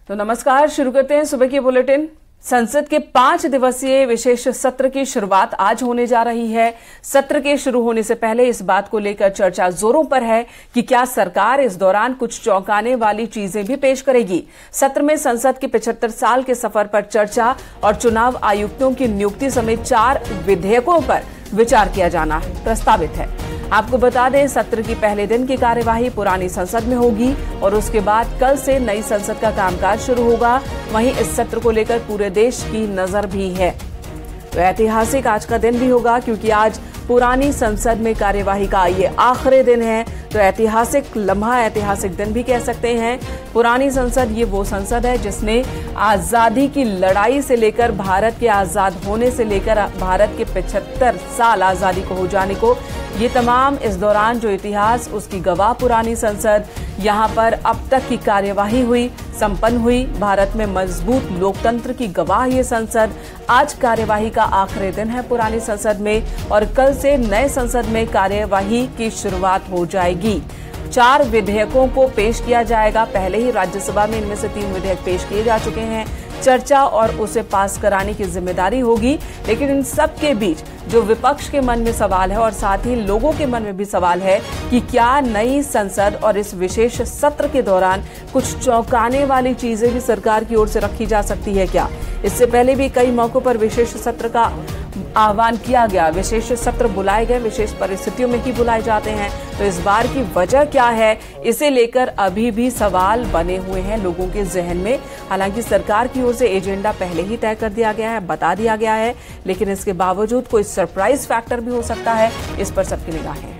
तो नमस्कार, शुरू करते हैं सुबह की बुलेटिन। संसद के 5 दिवसीय विशेष सत्र की शुरुआत आज होने जा रही है। सत्र के शुरू होने से पहले इस बात को लेकर चर्चा जोरों पर है कि क्या सरकार इस दौरान कुछ चौंकाने वाली चीजें भी पेश करेगी। सत्र में संसद के 75 साल के सफर पर चर्चा और चुनाव आयुक्तों की नियुक्ति समेत 4 विधेयकों पर विचार किया जाना प्रस्तावित है। आपको बता दें, सत्र की पहले दिन की कार्यवाही पुरानी संसद में होगी और उसके बाद कल से नई संसद का कामकाज शुरू होगा। वहीं इस सत्र को लेकर पूरे देश की नजर भी है। तो ऐतिहासिक आज का दिन भी होगा क्योंकि आज पुरानी संसद में कार्यवाही का ये आखिरी दिन है। तो ऐतिहासिक लम्हा, ऐतिहासिक दिन भी कह सकते हैं। पुरानी संसद ये वो संसद है जिसने आजादी की लड़ाई से लेकर भारत के आजाद होने से लेकर भारत के 75 साल आजादी को हो जाने को, ये तमाम इस दौरान जो इतिहास उसकी गवाह पुरानी संसद। यहाँ पर अब तक की कार्यवाही हुई, संपन्न हुई। भारत में मजबूत लोकतंत्र की गवाह ये संसद। आज कार्यवाही का आखिरी दिन है पुरानी संसद में और कल से नए संसद में कार्यवाही की शुरुआत हो जाएगी। 4 विधेयकों को पेश किया जाएगा। पहले ही राज्यसभा में इनमें से 3 विधेयक पेश किए जा चुके हैं। चर्चा और उसे पास कराने की जिम्मेदारी होगी, लेकिन इन सब के बीच जो विपक्ष के मन में सवाल है और साथ ही लोगों के मन में भी सवाल है कि क्या नई संसद और इस विशेष सत्र के दौरान कुछ चौंकाने वाली चीजें भी सरकार की ओर से रखी जा सकती है क्या। इससे पहले भी कई मौकों पर विशेष सत्र का आह्वान किया गया, विशेष सत्र बुलाए गए, विशेष परिस्थितियों में ही बुलाए जाते हैं। तो इस बार की वजह क्या है, इसे लेकर अभी भी सवाल बने हुए हैं लोगों के जहन में। हालांकि सरकार की ओर से एजेंडा पहले ही तय कर दिया गया है, बता दिया गया है, लेकिन इसके बावजूद कोई सरप्राइज फैक्टर भी हो सकता है। इस पर सबकी निगाहें हैं।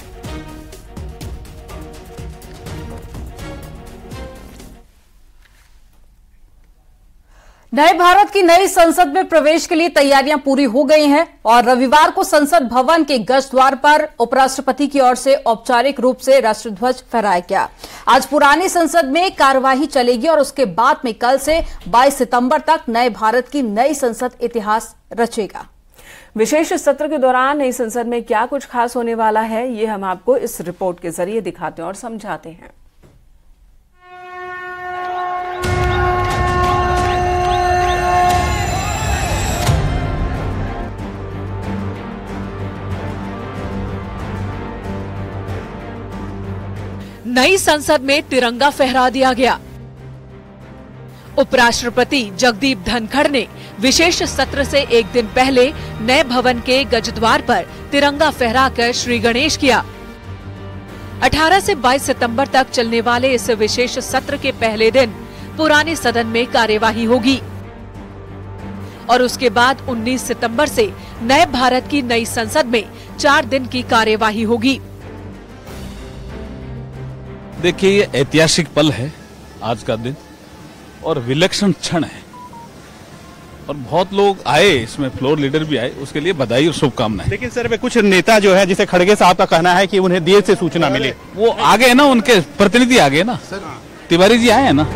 नए भारत की नई संसद में प्रवेश के लिए तैयारियां पूरी हो गई हैं और रविवार को संसद भवन के गश्त द्वार पर उपराष्ट्रपति की ओर से औपचारिक रूप से राष्ट्रध्वज फहराया गया। आज पुरानी संसद में कार्यवाही चलेगी और उसके बाद में कल से 22 सितंबर तक नए भारत की नई संसद इतिहास रचेगा। विशेष सत्र के दौरान नई संसद में क्या कुछ खास होने वाला है, ये हम आपको इस रिपोर्ट के जरिए दिखाते हैं और समझाते हैं। नई संसद में तिरंगा फहरा दिया गया। उपराष्ट्रपति जगदीप धनखड़ ने विशेष सत्र से एक दिन पहले नए भवन के गजद्वार पर तिरंगा फहराकर श्री गणेश किया। 18 से 22 सितंबर तक चलने वाले इस विशेष सत्र के पहले दिन पुराने सदन में कार्यवाही होगी और उसके बाद 19 सितंबर से नए भारत की नई संसद में 4 दिन की कार्यवाही होगी। देखिए, ये ऐतिहासिक पल है आज का दिन और विलक्षण क्षण है और बहुत लोग आए, इसमें फ्लोर लीडर भी आए, उसके लिए बधाई और शुभकामनाएं। लेकिन सर, कुछ नेता जो है, जैसे खड़गे साहब का कहना है कि उन्हें देर से सूचना मिली। वो आ गए ना, उनके प्रतिनिधि आ गए ना, तिवारी जी आए हैं ना।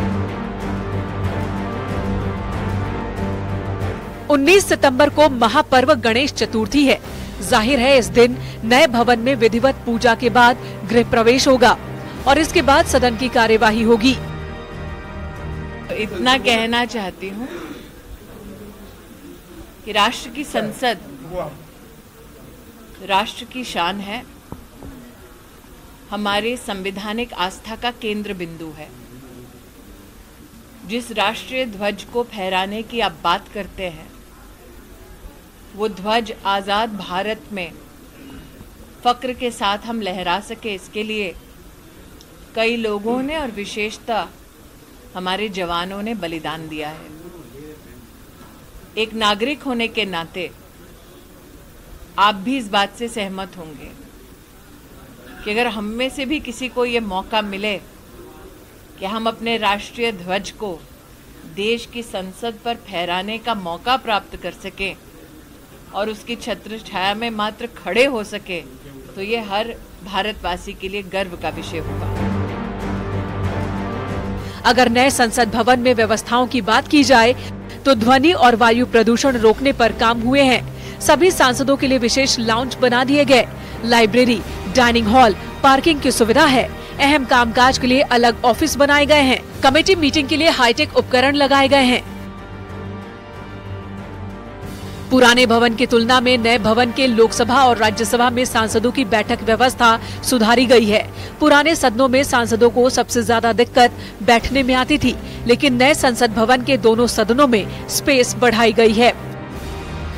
19 सितंबर को महापर्व गणेश चतुर्थी है। जाहिर है इस दिन नए भवन में विधिवत पूजा के बाद गृह प्रवेश होगा और इसके बाद सदन की कार्यवाही होगी। इतना कहना चाहती हूँ कि राष्ट्र की संसद राष्ट्र की शान है, हमारे संवैधानिक आस्था का केंद्र बिंदु है। जिस राष्ट्रीय ध्वज को फहराने की आप बात करते हैं, वो ध्वज आजाद भारत में फक्र के साथ हम लहरा सके, इसके लिए कई लोगों ने और विशेषतः हमारे जवानों ने बलिदान दिया है। एक नागरिक होने के नाते आप भी इस बात से सहमत होंगे कि अगर हम में से भी किसी को ये मौका मिले कि हम अपने राष्ट्रीय ध्वज को देश की संसद पर फहराने का मौका प्राप्त कर सकें और उसकी छत्र छाया में मात्र खड़े हो सके, तो ये हर भारतवासी के लिए गर्व का विषय होगा। अगर नए संसद भवन में व्यवस्थाओं की बात की जाए तो ध्वनि और वायु प्रदूषण रोकने पर काम हुए हैं। सभी सांसदों के लिए विशेष लाउंज बना दिए गए। लाइब्रेरी, डाइनिंग हॉल, पार्किंग की सुविधा है। अहम कामकाज के लिए अलग ऑफिस बनाए गए हैं। कमेटी मीटिंग के लिए हाईटेक उपकरण लगाए गए हैं। पुराने भवन की तुलना में नए भवन के लोकसभा और राज्यसभा में सांसदों की बैठक व्यवस्था सुधारी गई है। पुराने सदनों में सांसदों को सबसे ज्यादा दिक्कत बैठने में आती थी, लेकिन नए संसद भवन के दोनों सदनों में स्पेस बढ़ाई गई है।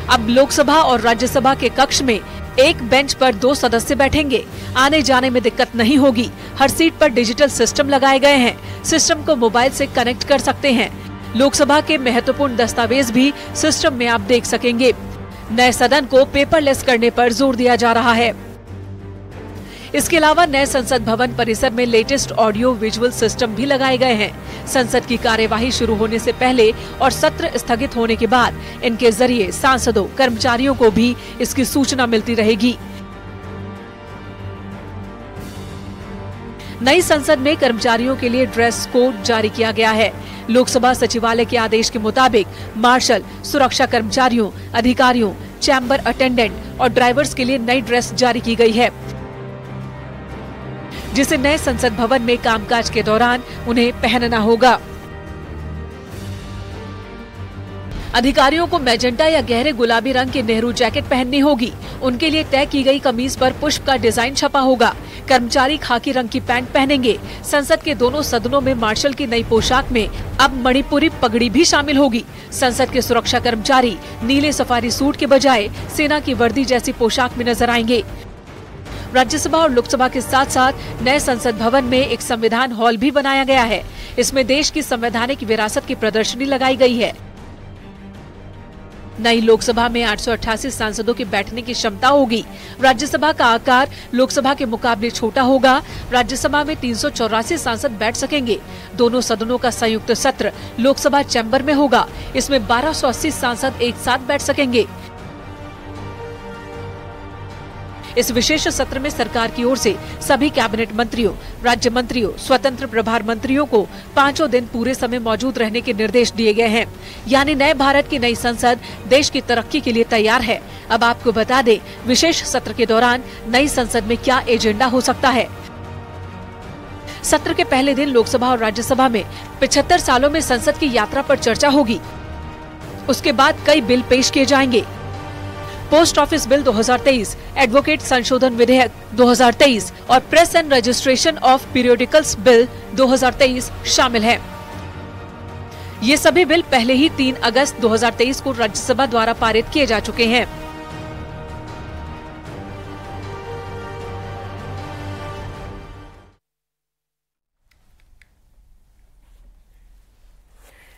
अब लोकसभा और राज्यसभा के कक्ष में एक बेंच पर 2 सदस्य बैठेंगे। आने जाने में दिक्कत नहीं होगी। हर सीट पर डिजिटल सिस्टम लगाए गए हैं। सिस्टम को मोबाइल से कनेक्ट कर सकते हैं। लोकसभा के महत्वपूर्ण दस्तावेज भी सिस्टम में आप देख सकेंगे। नए सदन को पेपरलेस करने पर जोर दिया जा रहा है। इसके अलावा नए संसद भवन परिसर में लेटेस्ट ऑडियो विजुअल सिस्टम भी लगाए गए हैं। संसद की कार्यवाही शुरू होने से पहले और सत्र स्थगित होने के बाद इनके जरिए सांसदों, कर्मचारियों को भी इसकी सूचना मिलती रहेगी। नई संसद में कर्मचारियों के लिए ड्रेस कोड जारी किया गया है। लोकसभा सचिवालय के आदेश के मुताबिक मार्शल, सुरक्षा कर्मचारियों, अधिकारियों, चैम्बर अटेंडेंट और ड्राइवर्स के लिए नई ड्रेस जारी की गई है, जिसे नए संसद भवन में कामकाज के दौरान उन्हें पहनना होगा। अधिकारियों को मैजेंटा या गहरे गुलाबी रंग की नेहरू जैकेट पहननी होगी। उनके लिए तय की गई कमीज पर पुष्प का डिजाइन छपा होगा। कर्मचारी खाकी रंग की पैंट पहनेंगे। संसद के दोनों सदनों में मार्शल की नई पोशाक में अब मणिपुरी पगड़ी भी शामिल होगी। संसद के सुरक्षा कर्मचारी नीले सफारी सूट के बजाय सेना की वर्दी जैसी पोशाक में नजर आएंगे। राज्यसभा और लोकसभा के साथ साथ नए संसद भवन में एक संविधान हॉल भी बनाया गया है। इसमें देश की संवैधानिक विरासत की प्रदर्शनी लगाई गई है। नई लोकसभा में 888 सांसदों की बैठने की क्षमता होगी। राज्यसभा का आकार लोकसभा के मुकाबले छोटा होगा। राज्यसभा में 384 सांसद बैठ सकेंगे। दोनों सदनों का संयुक्त सत्र लोकसभा चैम्बर में होगा। इसमें 1280 सांसद एक साथ बैठ सकेंगे। इस विशेष सत्र में सरकार की ओर से सभी कैबिनेट मंत्रियों, राज्य मंत्रियों, स्वतंत्र प्रभार मंत्रियों को 5 दिन पूरे समय मौजूद रहने के निर्देश दिए गए हैं। यानी नए भारत की नई संसद देश की तरक्की के लिए तैयार है। अब आपको बता दें, विशेष सत्र के दौरान नई संसद में क्या एजेंडा हो सकता है। सत्र के पहले दिन लोकसभा और राज्यसभा में 75 सालों में संसद की यात्रा पर चर्चा होगी। उसके बाद कई बिल पेश किए जाएंगे। पोस्ट ऑफिस बिल 2023, एडवोकेट संशोधन विधेयक 2023 और press and registration of periodicals bill 2023 शामिल है। ये सभी बिल पहले ही 3 अगस्त 2023 को राज्यसभा द्वारा पारित किए जा चुके हैं।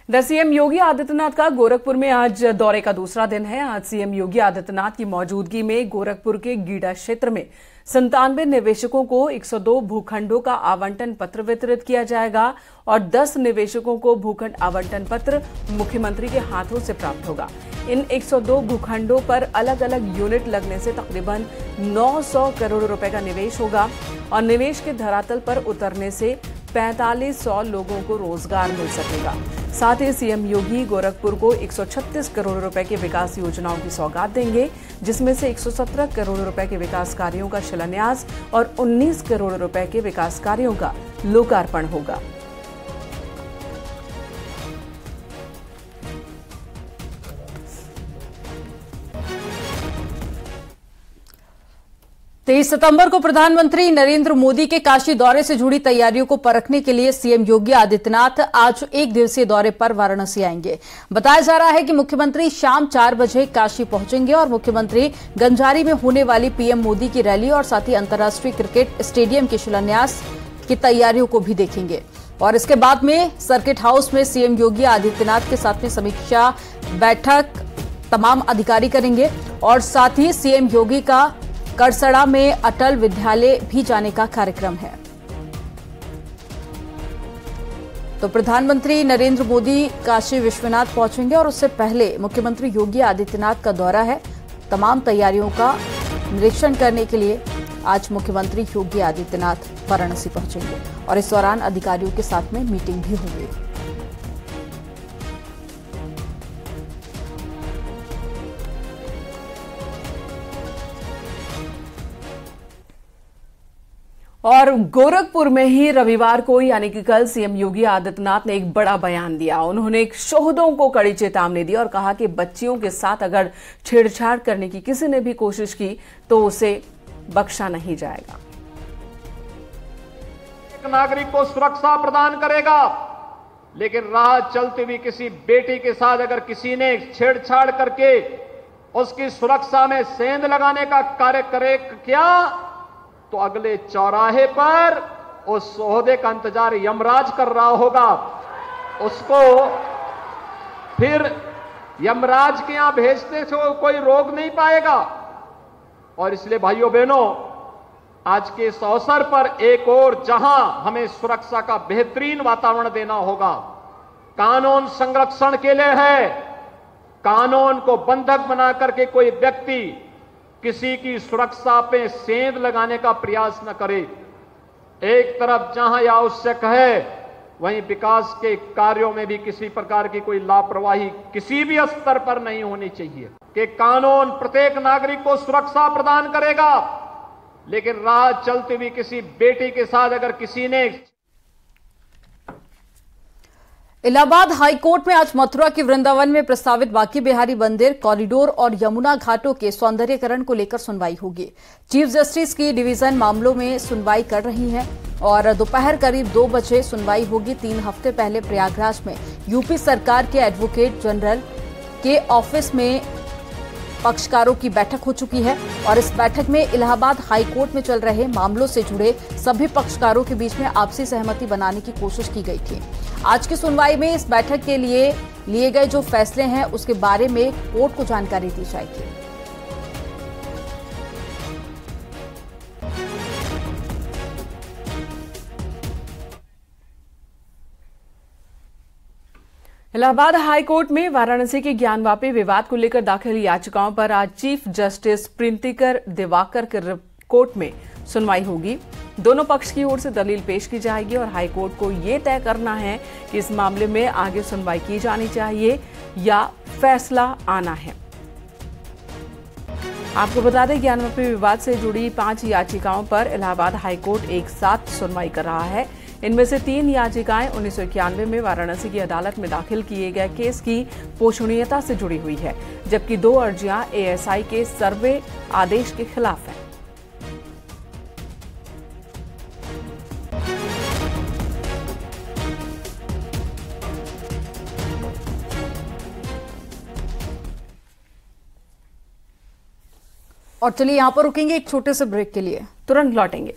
सीएम योगी आदित्यनाथ का गोरखपुर में आज दौरे का दूसरा दिन है। आज सीएम योगी आदित्यनाथ की मौजूदगी में गोरखपुर के गीडा क्षेत्र में 97 निवेशकों को 102 भूखंडों का आवंटन पत्र वितरित किया जाएगा और 10 निवेशकों को भूखंड आवंटन पत्र मुख्यमंत्री के हाथों से प्राप्त होगा। इन 102 भूखंडों पर अलग अलग यूनिट लगने से तकरीबन 900 करोड़ रुपए का निवेश होगा और निवेश के धरातल पर उतरने से 4500 लोगों को रोजगार मिल सकेगा। साथ ही सीएम योगी गोरखपुर को 136 करोड़ रुपए के विकास योजनाओं की सौगात देंगे, जिसमें से 117 करोड़ रुपए के विकास कार्यों का शिलान्यास और 19 करोड़ रुपए के विकास कार्यों का लोकार्पण होगा। 23 सितंबर को प्रधानमंत्री नरेंद्र मोदी के काशी दौरे से जुड़ी तैयारियों को परखने के लिए सीएम योगी आदित्यनाथ आज 1 दिवसीय दौरे पर वाराणसी आएंगे। बताया जा रहा है कि मुख्यमंत्री शाम 4 बजे काशी पहुंचेंगे और मुख्यमंत्री गंजारी में होने वाली पीएम मोदी की रैली और साथ ही अंतर्राष्ट्रीय क्रिकेट स्टेडियम के शिलान्यास की तैयारियों को भी देखेंगे। और इसके बाद में सर्किट हाउस में सीएम योगी आदित्यनाथ के साथ में समीक्षा बैठक तमाम अधिकारी करेंगे और साथ ही सीएम योगी का करसड़ा में अटल विद्यालय भी जाने का कार्यक्रम है। तो प्रधानमंत्री नरेंद्र मोदी काशी विश्वनाथ पहुंचेंगे और उससे पहले मुख्यमंत्री योगी आदित्यनाथ का दौरा है। तमाम तैयारियों का निरीक्षण करने के लिए आज मुख्यमंत्री योगी आदित्यनाथ वाराणसी पहुंचेंगे और इस दौरान अधिकारियों के साथ में मीटिंग भी होगी। और गोरखपुर में ही रविवार को यानी कि कल सीएम योगी आदित्यनाथ ने एक बड़ा बयान दिया। उन्होंने शोहदों को कड़ी चेतावनी दी और कहा कि बच्चियों के साथ अगर छेड़छाड़ करने की किसी ने भी कोशिश की तो उसे बख्शा नहीं जाएगा। एक नागरिक को सुरक्षा प्रदान करेगा, लेकिन राह चलती हुई किसी बेटी के साथ अगर किसी ने छेड़छाड़ करके उसकी सुरक्षा में सेंध लगाने का कार्य करे क्या तो अगले चौराहे पर उस सोहदे का इंतजार यमराज कर रहा होगा। उसको फिर यमराज के यहां भेजने से कोई रोक नहीं पाएगा। और इसलिए भाइयों बहनों, आज के इस अवसर पर एक और जहां हमें सुरक्षा का बेहतरीन वातावरण देना होगा, कानून संरक्षण के लिए है। कानून को बंधक बना करके कोई व्यक्ति किसी की सुरक्षा पे सेंध लगाने का प्रयास न करे। एक तरफ जहां यह आवश्यक है, वहीं विकास के कार्यों में भी किसी प्रकार की कोई लापरवाही किसी भी स्तर पर नहीं होनी चाहिए कि कानून प्रत्येक नागरिक को सुरक्षा प्रदान करेगा, लेकिन राह चलती हुई किसी बेटी के साथ अगर किसी ने इलाहाबाद हाईकोर्ट में आज मथुरा के वृंदावन में प्रस्तावित बांके बिहारी मंदिर कॉरिडोर और यमुना घाटों के सौंदर्यीकरण को लेकर सुनवाई होगी। चीफ जस्टिस की डिवीजन मामलों में सुनवाई कर रही है और दोपहर करीब 2 बजे सुनवाई होगी। 3 हफ्ते पहले प्रयागराज में यूपी सरकार के एडवोकेट जनरल के ऑफिस में पक्षकारों की बैठक हो चुकी है और इस बैठक में इलाहाबाद हाईकोर्ट में चल रहे मामलों से जुड़े सभी पक्षकारों के बीच में आपसी सहमति बनाने की कोशिश की गई थी। आज की सुनवाई में इस बैठक के लिए लिए गए जो फैसले हैं उसके बारे में कोर्ट को जानकारी दी जाएगी। इलाहाबाद हाईकोर्ट में वाराणसी के ज्ञानवापी विवाद को लेकर दाखिल याचिकाओं पर आज चीफ जस्टिस प्रिंतिकर दिवाकर के कोर्ट में सुनवाई होगी। दोनों पक्ष की ओर से दलील पेश की जाएगी और हाईकोर्ट को यह तय करना है कि इस मामले में आगे सुनवाई की जानी चाहिए या फैसला आना है। आपको बता दें, ज्ञानवापी विवाद से जुड़ी 5 याचिकाओं पर इलाहाबाद हाईकोर्ट एक साथ सुनवाई कर रहा है। इनमें से 3 याचिकाएं 1991 में वाराणसी की अदालत में दाखिल किए गए केस की पोषणीयता से जुड़ी हुई है, जबकि 2 अर्जियां एएसआई के सर्वे आदेश के खिलाफ हैं। और चलिए यहां पर रुकेंगे एक छोटे से ब्रेक के लिए, तुरंत लौटेंगे।